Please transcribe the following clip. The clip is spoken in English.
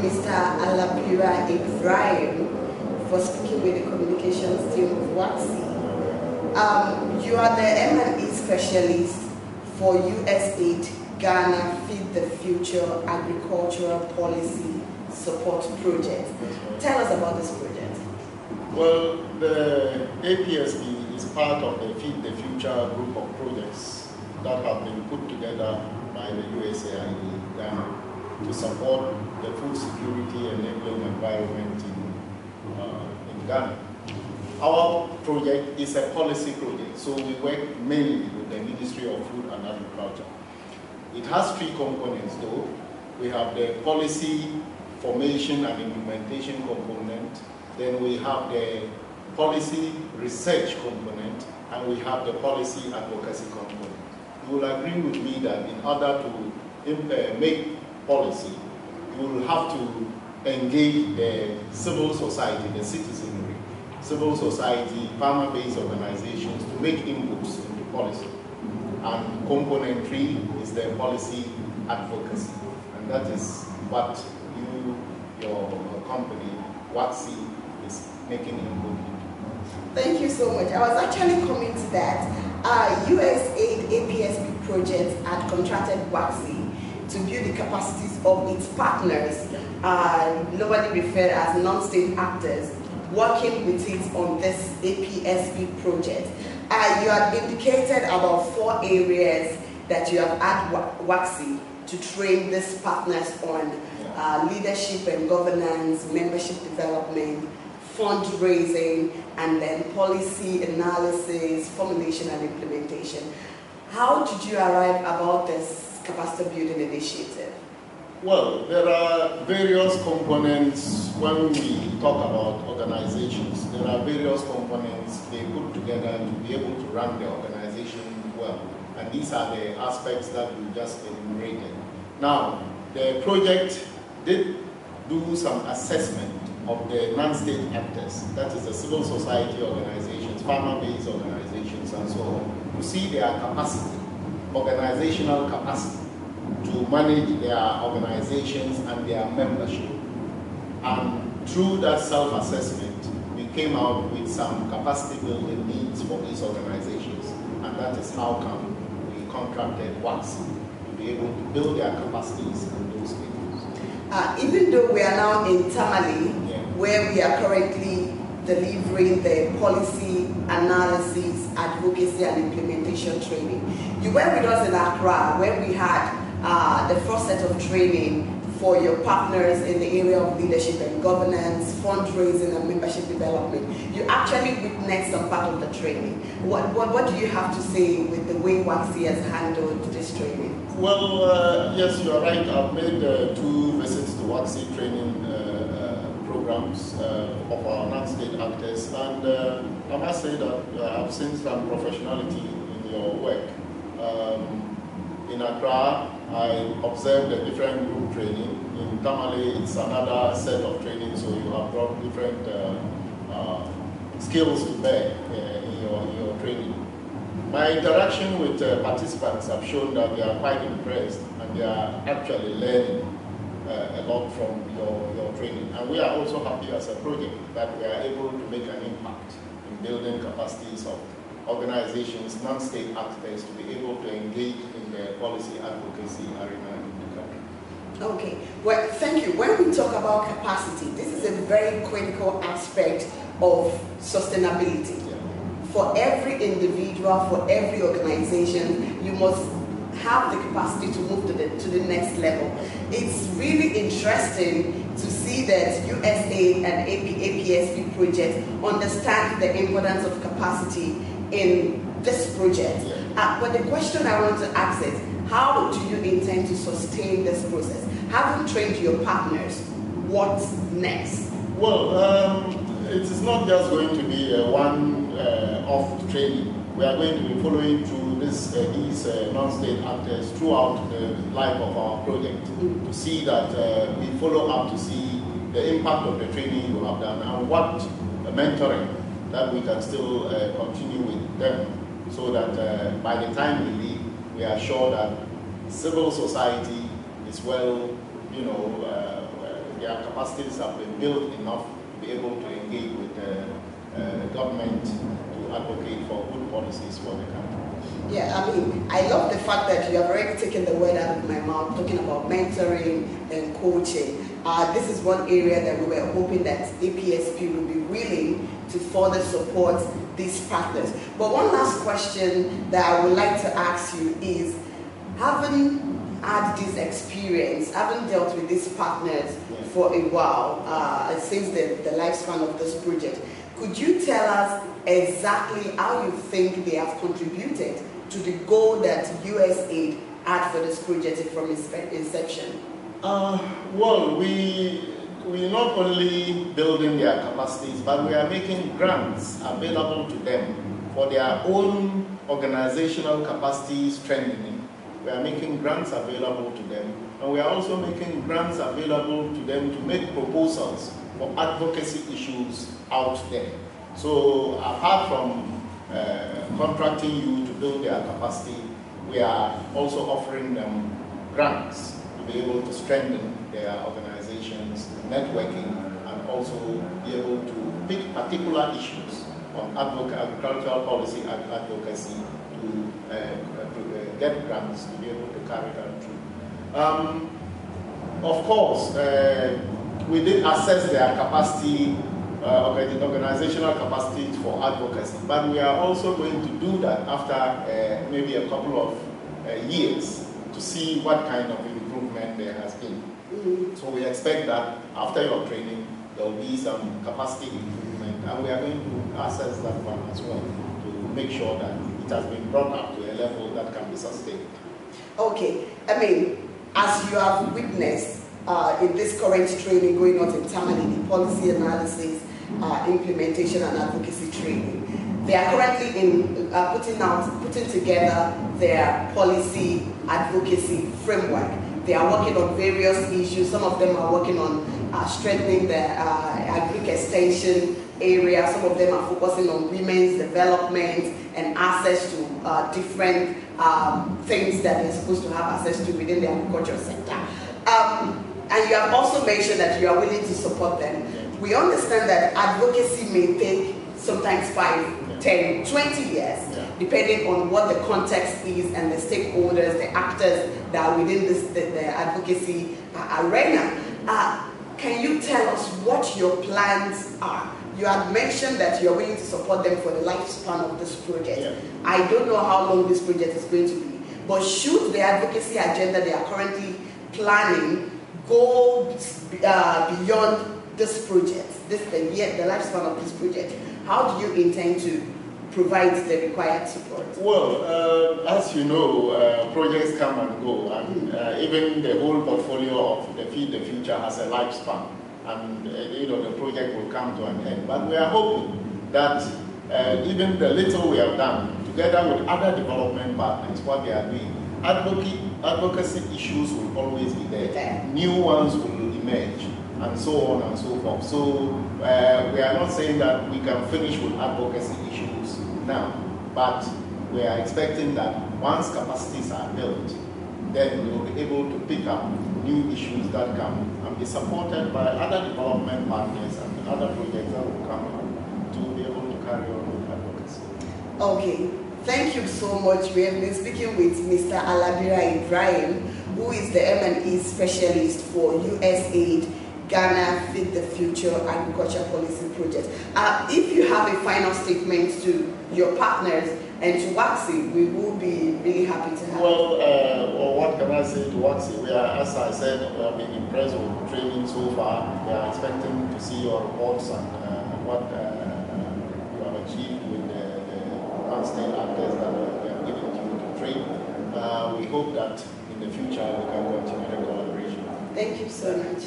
Mr. Alabira Ibrahim, for speaking with the communications team of WACSI. You are the M&E Specialist for USAID Ghana Feed the Future Agricultural Policy Support Project. Tell us about this project. Well, the APSP is part of the Feed the Future group of projects that have been put together by the USAID Ghana to support the food security enabling environment in Ghana. Our project is a policy project, so we work mainly with the Ministry of Food and Agriculture. It has three components though. We have the policy formation and implementation component, then we have the policy research component, and we have the policy advocacy component. You will agree with me that in order to make policy, you will have to engage the civil society, the citizenry, civil society, farmer-based organizations to make inputs into policy. And component 3 is the policy advocacy. And that is what your company, WACSI, is making input into. Thank you so much. I was actually coming to that. USAID APSP project had contracted WACSI to build the capacities of its partners, normally referred as non-state actors, working with it on this APSP project. You have indicated about 4 areas that you have had WACSI to train these partners on: leadership and governance, membership development, fundraising, and then policy analysis, formulation and implementation. How did you arrive about this capacity building initiative? Well, there are various components when we talk about organizations. There are various components they put together to be able to run the organization well. And these are the aspects that we just enumerated. Now, the project did do some assessment of the non-state actors, that is the civil society organizations, farmer-based organizations, and so on, to see their capacity, organizational capacity, to manage their organizations and their membership. And through that self-assessment, we came out with some capacity building needs for these organizations. And that is how come we contracted WACSI to be able to build their capacities in those areas. Even though we are now in Tamale, where we are currently delivering the policy analysis, advocacy, and implementation training, you were with us in Accra, where we had the first set of training for your partners in the area of leadership and governance, fundraising, and membership development. You actually witnessed some part of the training. What do you have to say with the way WACSI has handled this training? Well, yes, you are right. I've made 2 visits to WACSI training programs of our non-state actors, and I must say that I've seen some professionality in your work. In Accra, I observed a different group training. In Tamale, it's another set of training, so you have brought different skills to bear in your training. My interaction with participants have shown that they are quite impressed and they are actually learning a lot from your training. And we are also happy as a project that we are able to make an impact in building capacities of organizations, non-state actors, to be able to engage in the policy advocacy arena in the country. Okay, well, thank you. When we talk about capacity, this is a very critical aspect of sustainability. Yeah. For every individual, for every organization, you must have the capacity to move to the next level. It's really interesting to see that USAID and APSP project understand the importance of capacity in this project. But the question I want to ask is, how do you intend to sustain this process? Having trained your partners, what's next? Well, it is not just going to be a one-off training. We are going to be following through these non-state actors throughout the life of our project to see that we follow up to see the impact of the training you have done and what mentoring that we can still continue with them, so that by the time we leave, we are sure that civil society is well, their capacities have been built enough to be able to engage with the government to advocate for good policies for the country. Yeah, I mean, I love the fact that you have already taken the word out of my mouth, talking about mentoring and coaching. This is one area that we were hoping that APSP would be willing to further support these partners. But one last question that I would like to ask you is, having had this experience, having dealt with these partners for a while, since the lifespan of this project, could you tell us exactly how you think they have contributed to the goal that USAID had for this project from its inception? Well, we're not only building their capacities, but we are making grants available to them for their own organizational capacity strengthening. We are making grants available to them, and we are also making grants available to them to make proposals for advocacy issues out there. So apart from contracting you to build their capacity, we are also offering them grants to be able to strengthen their organizations, networking, and also be able to pick particular issues on agricultural policy advocacy to get grants to be able to carry that through. Of course, we did assess their capacity, organizational capacity for advocacy, but we are also going to do that after maybe a couple of years to see what kind of improvement there has been. So we expect that after your training, there will be some capacity improvement, and we are going to assess that one as well to make sure that it has been brought up to a level that can be sustained. Okay, I mean, as you have witnessed in this current training going on internally, the policy analysis, implementation and advocacy training, they are currently in putting together their policy advocacy framework. They are working on various issues. Some of them are working on strengthening the agric extension area. Some of them are focusing on women's development and access to different things that they're supposed to have access to within the agriculture sector. And you have also mentioned that you are willing to support them. We understand that advocacy may take sometimes 5, 10, 20 years, depending on what the context is and the stakeholders, the actors that are within the advocacy arena. Can you tell us what your plans are? You had mentioned that you are willing to support them for the lifespan of this project. I don't know how long this project is going to be, but should the advocacy agenda they are currently planning go beyond this project, the lifespan of this project, how do you intend to provide the required support? Well, as you know, projects come and go, and even the whole portfolio of the Feed the Future has a lifespan, and the project will come to an end. But we are hoping that even the little we have done, together with other development partners, what they are doing, advocacy issues will always be there. New ones will emerge, and so on and so forth. So we are not saying that we can finish with advocacy issues now, but we are expecting that once capacities are built, then we will be able to pick up new issues that come and be supported by other development partners and other projects that will come up to be able to carry on with advocacy. Okay, thank you so much. We have been speaking with Mr. Alabira Ibrahim, who is the M&E Specialist for USAID Ghana Feed the Future Agricultural Policy Project. If you have a final statement to your partners and to WACSI, we will be really happy to have you. Well, what can I say to WACSI? We are, as I said, we have been impressed with the training so far. We are expecting to see your reports and what you have achieved with the state actors that we have given to you to train. We hope that in the future we can continue the collaboration. Thank you so much.